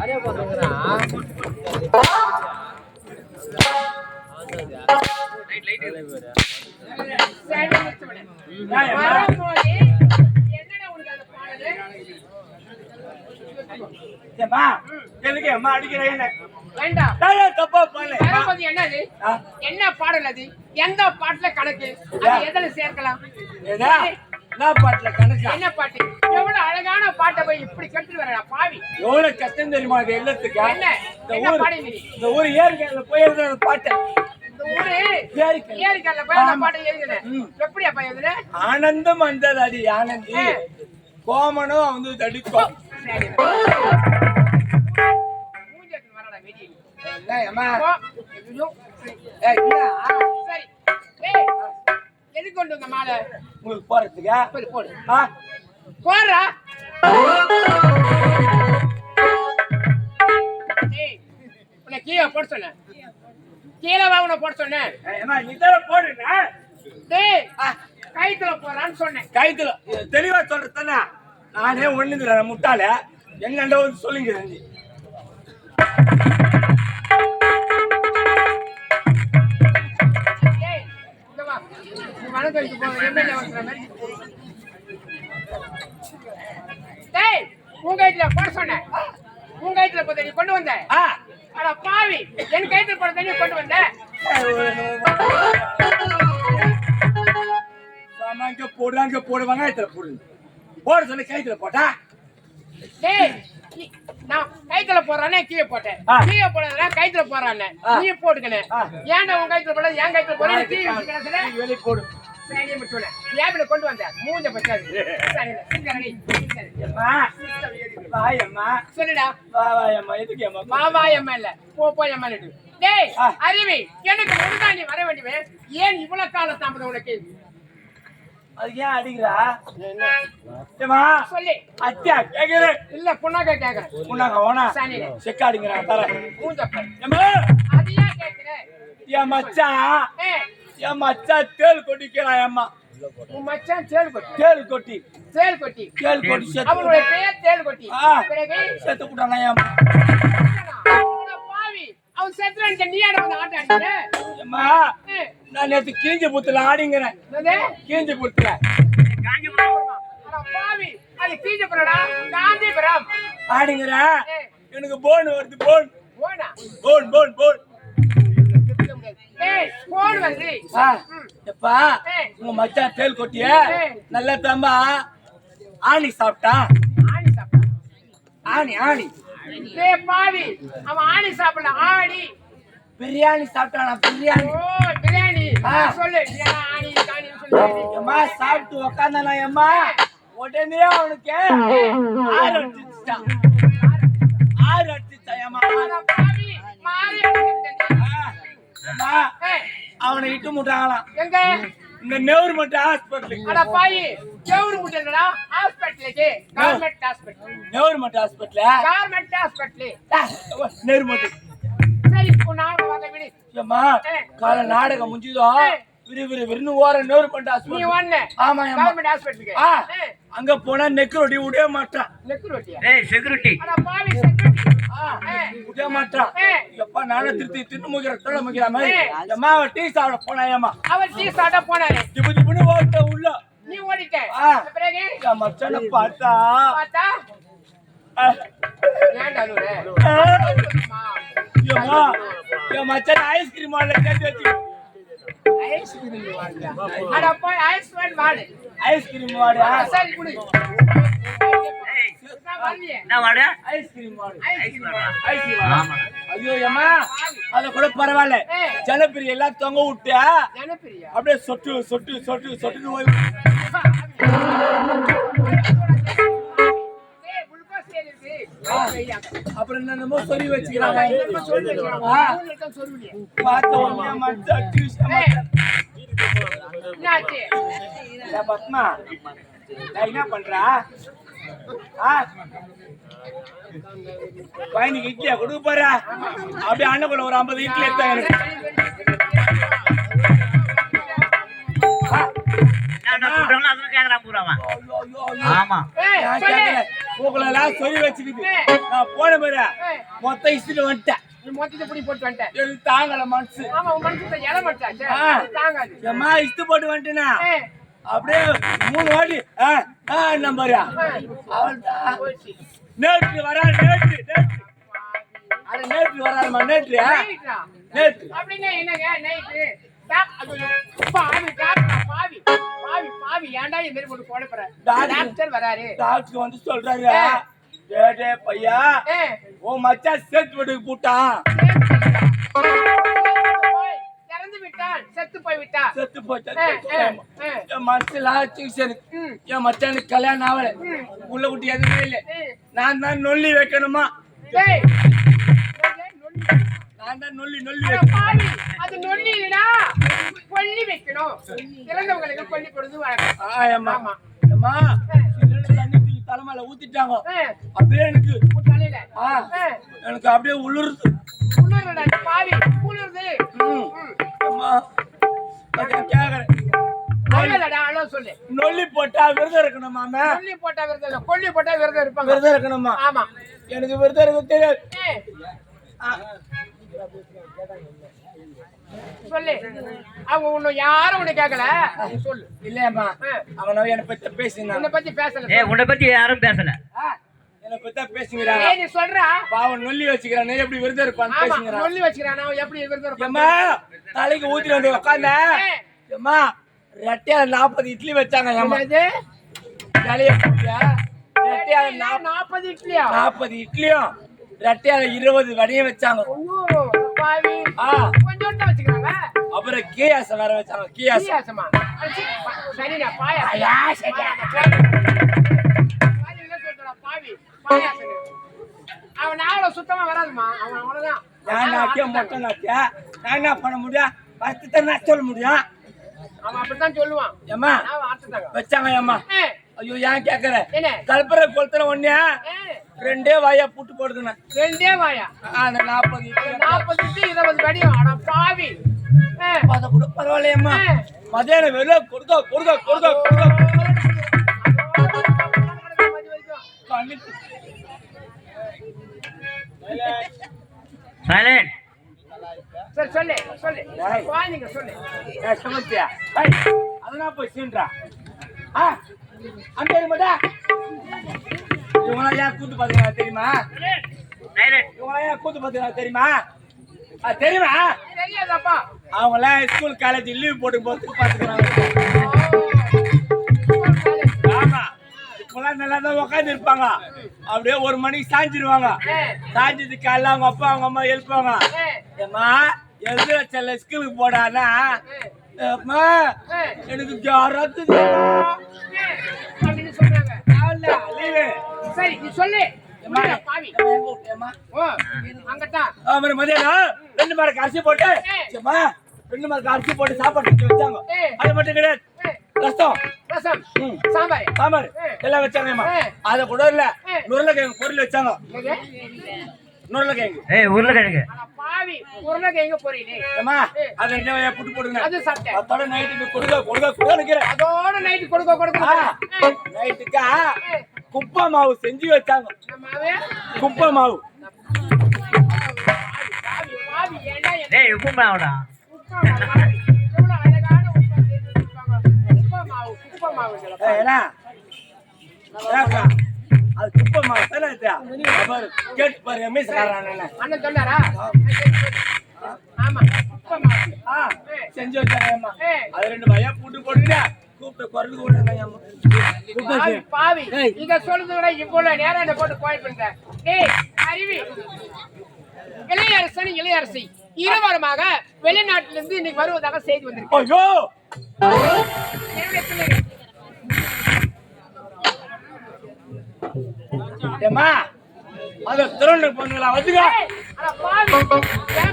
Array போறங்கறா light வேற என்னடா உனக்கு அந்த பாடலே ஏமா எதுக்கு அம்மா அடிக்கிறேன்னு வேண்டாம் நான் தப்பா பண்ணல வேறபோது என்னது என்ன பாடல் அது எந்த பாட்டுல கணக்கு அது எதல சேர்க்கலாம் ஏதா நான் பாட்டுல கணக்கு என்ன பாட்டு எவ்வளவு அழகான பாட்டை போய் இப்படி கெட்டு வரடா பாவி எவ்வளவு கஷ்டம் தெரியுமா அது எல்லாத்துக்கு என்ன பாடி நீ இந்த ஊர் ஏரிக்கையில போயிருந்த பாட்டு இந்த ஊரு ஏரிக்கையில போய் அந்த பாட்டை எழுதுனேன் எப்படி அப்ப எழுதுன ஆனந்தம் வந்தது அடி ஆனந்தி கோமனும் வந்து தடிக்கும் சரி மூஞ்சக்கு வரடா வெடி அம்மா சரி ஏய் எது கொண்டு வந்த மாலை உங்களுக்கு போறதுக்கு போடு போடு போறா ஏய் உன்னை கீழே போட சொன்னேன் கீழே வா உன்னை போட சொன்னேன் நீ தான் போடுனா டேய் கைத்துல போறான்னு சொன்னேன் கைத்துல தெளிவா சொல்றேன்னா நானே ஒண்ணுங்கிறேன் முட்டாள எங்கண்ட வந்து சொல்லுங்க உங்க கைத்துல போட சொன்னேன் உங்க கைத்துல போத நீ கொண்டு வந்த அட பாவி என் கைத்துல போட நீ கொண்டு வந்த சாமாங்க போடுறாங்க போடுவாங்க கைத்துல போடுங்க போட சொன்ன கைத்துல போட்டா டேய் நான் கைத்துல போறானே கீழே போட்டேன் கீழே போடுறதுனா கைத்துல போறானே நீ போட்டுக்கனே ஏன்டா உன் கைத்துல போட என் கைத்துல போற நீ வெளிய போடு சரி முட்டுனே ஏபில கொண்டு வந்த மூஞ்ச பச்சாது சரி சிங்கரடி அம்மா பாய் அம்மா சொல்லுடா பாய் அம்மா எதுக்கு அம்மா பாவா அம்மா இல்ல போ அம்மா நடு டேய் அறிவி எனக்கு முன்னாடி நீ வர வேண்டியவே ஏன் இவ்வளவு கால தாமதம் உனக்கு அது ஏன் அடிக்கிறா ஏமா சொல்லு அத்தியா கேக்குற இல்ல புண்ணாக்க கேக்குறேன் புண்ணாக்க ஓனா சரி செக்காடிங்கறா தர மூஞ்சப்ப ஏமா அது ஏன் கேக்குற என் மச்சான் தேள் கொட்டிக்கிறா அம்மா உன் மச்சான் தேள் கொட்டி தேள் கொட்டி அவனுடைய பேர் தேள் கொட்டி பிறகு செத்து போட்டானா அம்மா பாவி அவன் செத்துறான் நீ ஆட வந்து ஆட்ட ஆடுற அம்மா நான் நேத்து கீஞ்சி புத்துல ஆடிங்கறேன் கீஞ்சி புத்துல பாவி அது கீஞ்சபுரடா காந்திபுரம் ஆடிங்கறேன் எனக்கு போன் வருது போன் போனா போன் ஏய் போன் வருது எப்பா உங்க மச்சான் தேள் கொட்டிய நல்ல தம்பா ஆணி சாப்பிட்டா ஆணி டேய் பாவி அவன் ஆணி சாப்பிடல ஆணி பிரியாணி சாப்பிட்டானா பிரியாணி ஓ பிரியாணி சொல்லு ஆணி காணி சொல்லு அம்மா சாப்பிட்டு உக்காந்தானா அம்மா உடனே அவனுக்கு ஆறு அடிச்சுட்டான் அம்மா பாவி மாறி அவனை இட்டு முட்டாங்களாம் எங்க இந்த நெவுர்மட்ட ஹாஸ்பிடலுக்கு அட பாவி நெவுர்மட்டடா ஹாஸ்பிடலுக்கு கவர்மெண்ட் ஹாஸ்பிடல் நெவுர்மட்ட ஹாஸ்பிடல் கவர்மெண்ட் ஹாஸ்பிடல் நெவுர்மட்ட சரி நாங்க வாங்க விடு அம்மா கால நாடகம் முடிஞ்சதோ விறுவிறுன்னு ஓர நெவுர்மட்ட ஹாஸ்பிடல் நீ வண்ணே ஆமா கவர்மெண்ட் ஹாஸ்பிடலுக்கு அங்க போனா நெக் ரொட்டி விடவே மாட்டான் நெக் ரொட்டியா செக்யூரிட்டி அட பாவி செக்யூரிட்டி விடவே மாட்டான் எப்ப நானும் தின்னு முகிற தொலை முகிற மாதிரி அம்மா டீ சாப்பிட போனாயம்மா அவர் டீ சாப்பிட போனாரு திபுன்னு ஓட்ட உள்ள நீ ஓடிட்ட பிறகு மச்சான பார்த்தா ஏன்டா அழுற என் மச்சான் ஐஸ்கிரீம் வாடல கேட்டு வச்சு ஐஸ்கிரீம் வாடல அட போய் ஐஸ்கிரீம் வாடு ஐஸ்கிரீம் வாடு சரி குடி என்ன வாடு ஐஸ்கிரீம் வாடு ஐஸ்கிரீம் ஆமா ஐயோ அம்மா அத கூட பரவாயில்ல ஜனப்பிரி எல்லாம் தொங்க விட்டு ஜனப்பிரியா அப்படியே சொட்டு போய் அப்புறம் என்னமோ சொல்லி வச்சுக்கிறாங்க பத்மா என்ன பண்றா பையனுக்கு இட்லியா கொடுக்க போறா அப்படியே அண்ணக்குள்ள ஒரு 50 இட்லி எடுத்தா எனக்கு ஆமா மூக்கெல்லாம் சொல்லி வச்சுக்கிது. நான் போன பாரு மொத்த இசுல வந்துட்டேன். நீ மொத்தத்தை புடி போட்டு வந்துட்டேன். எனக்கு தாங்கல மனசு. ஆமா உன் மனசுல இலை மட்டாச்சு. தாங்காது. ஏம்மா இஸ்து போட்டு வந்துட்டேனா அப்படியே 3 வாட்டி நம்பர் அவள்தான் நேற்று வரா நேற்று அட நேற்று வராதுமா நேற்று அப்படின்னா என்னங்க நைட்டு பாவி பாவி பாவி பாவி ஏன்டா இந்த மாதிரி போட்டு குழப்பற டாக்டர் வராரு டாக்டர் வந்து சொல்றாரு டே பையா ஓ மச்சான் சேர்த்து விட்டு போட்டான் இறந்து விட்டான் செத்து போய் விட்டான் செத்து போயிட்டான் என் மனசுல என் மச்சானுக்கு கல்யாணம் ஆகல உள்ள குட்டி எதுவுமே இல்லை நான் தான் நொல்லி வைக்கணுமா நான் தான் நொல்லி பாவி அது நொல்லி இல்லடா கொல்லி வைக்கணும் இறந்தவங்களுக்கு கொல்லி கொடுத்து வழக்கம் ஆமா அம்மா தண்ணி தலைமையில ஊத்திட்டாங்க அப்படியே எனக்கு தலையில எனக்கு அப்படியே உளுருது பாவி உளுருது அம்மா கேக்குறேன் சொல்லு நொல்லி போட்டா விரதம் இருக்கணுமா நொல்லி போட்டா விரதம் இல்ல கொல்லி போட்டா விரதம் இருப்பாங்க விரதம் இருக்கணுமா ஆமா எனக்கு விரதம் இருக்க தெரியாது சொல்லு அவங்க உன்னை யாரும் உன்னை கேட்கல சொல்லு இல்லையம்மா அவனோ என்னை பத்தி பேசுங்க உன்னை பத்தி பேசல உன்னை பத்தி யாரும் பேசல என்னை பத்தி பேசுங்கிறாங்க நீ சொல்றா பாவம் நொல்லி வச்சுக்கிறான் எப்படி விரதம் இருப்பான்னு பேசுங்கிறான் நொல்லி வச்சுக்கிறான் அவன் எப்படி விரதம் இருப்பான் அம்மா தலைக்கு ஊத்திட்டு வந்து உட்கார்ந்த அம்மா ரெட்டையால 40 இட்லி வச்சாங்க அம்மா தலைய போட்டு ரெட்டையால 40 இட்லியா 40 இட்லியும் ரெட்டையால 20 வடையும் வச்சாங்க பாவி கொஞ்சம் தான் வச்சுக்கிறாங்க அப்புறம் கீயாசம் வேற வச்சாங்க கீயாசமா சரிடா பாயா பாவி பாயாசம் அவன் நாவல சுத்தமா வராதுமா அவன் அவ்வளவுதான் நான் மொட்டை நாட்டியா நான் என்ன பண்ண முடியும் பத்து நான் சொல்ல முடியும் அவன் அப்படித்தான் சொல்லுவான் ஏம்மா வச்சாங்க ஏம்மா ஐயோ ஏன் கேக்குற கல்பரை கொளுத்துல ஒண்ணே 2 வாயா புட்டு போடுதுண்ணா 2 வாயா அந்த 40 20 கடியும் அட பாவி அத கூட பரவாயில்லையம்மா மதியானம் வெறும் கொடுக்க சைலண்ட் சரி சொல்லு வாங்க சொல்லு சமத்தியா அதெல்லாம் போய் சீன்றா அந்த மாட்டா இவங்களா ஏன் கூத்து பாத்தீங்களா தெரியுமா இவங்களா ஏன் கூத்து பாத்தீங்களா தெரியுமா தெரியுமா தெரியாதப்பா அவங்கள ஸ்கூல் காலேஜ் லீவ் போட்டு போறதுக்கு பாத்துக்கிறாங்க ஆமா இப்பெல்லாம் நல்லா தான் உட்காந்து இருப்பாங்க அப்படியே 1 மணிக்கு சாஞ்சிருவாங்க சாஞ்சது காலைல அவங்க அப்பா அவங்க அம்மா எழுப்பாங்க ஏம்மா எழுதுற செல்ல ஸ்கூலுக்கு போடானா அம்மா எனக்கு ஜாரத்து அப்படின்னு சொல்றாங்க சரி நீ சொல்லு பாவி அங்கதான் மதியானம் 2 மரக்கு அரிசி போட்டு 2 மரக்கு அரிசி போட்டு சாப்பாடு வச்சாங்க அது மட்டும் கிடையாது ரசம் சாம்பார் எல்லாம் வச்சாங்கம்மா அத கூட இல்ல உருளைக்கிழங்கு பொரியல் வச்சாங்க உருளைக்கிழங்கு பாவி உருளைக்கிழங்கு பொரியல் ஏமா அத 2 வாயா புட்டு போடுங்க அது சாப்பிட்டேன் அதோட நைட்டுக்கு கொடுக்க நிக்கிறேன் அதோட நைட்டு கொடுக்க நைட்டுக்கு குப்பை மாவு செஞ்சு வச்சாங்க குப்பை மாவு உப்பு மாவுடா அது குப்பை மாவு தானே கேட்டு பாரு எம்எஸ் அண்ணன் சொன்னாரா ஆமா குப்பை மாவு செஞ்சு வச்சாங்க அது 2 வாயா புட்டு போடுங்க கூப்பிட்டு குரல் கூட பாவி இத சொல்றது விட இவ்வளவு நேரம் என்ன போட்டு கோயில் பண்ற அறிவி இளையரசி இருவருமாக வெளிநாட்டிலிருந்து இன்னைக்கு வருவதாக செய்தி வந்திருக்கு அது திருவண்ணு பொண்ணுங்களா வந்துங்க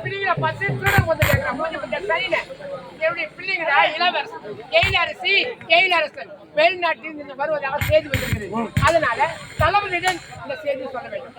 பிள்ளைங்களை பார்த்து திருடன் வந்து கேட்கறான் கொஞ்சம் சரியில்லை எப்படி பிள்ளைங்களா இளவரசன் வெளிநாட்டில் வருவதாக செய்தி வந்திருக்கிறது அதனால தளபதியுடன் இந்த செய்தி சொல்ல வேண்டும்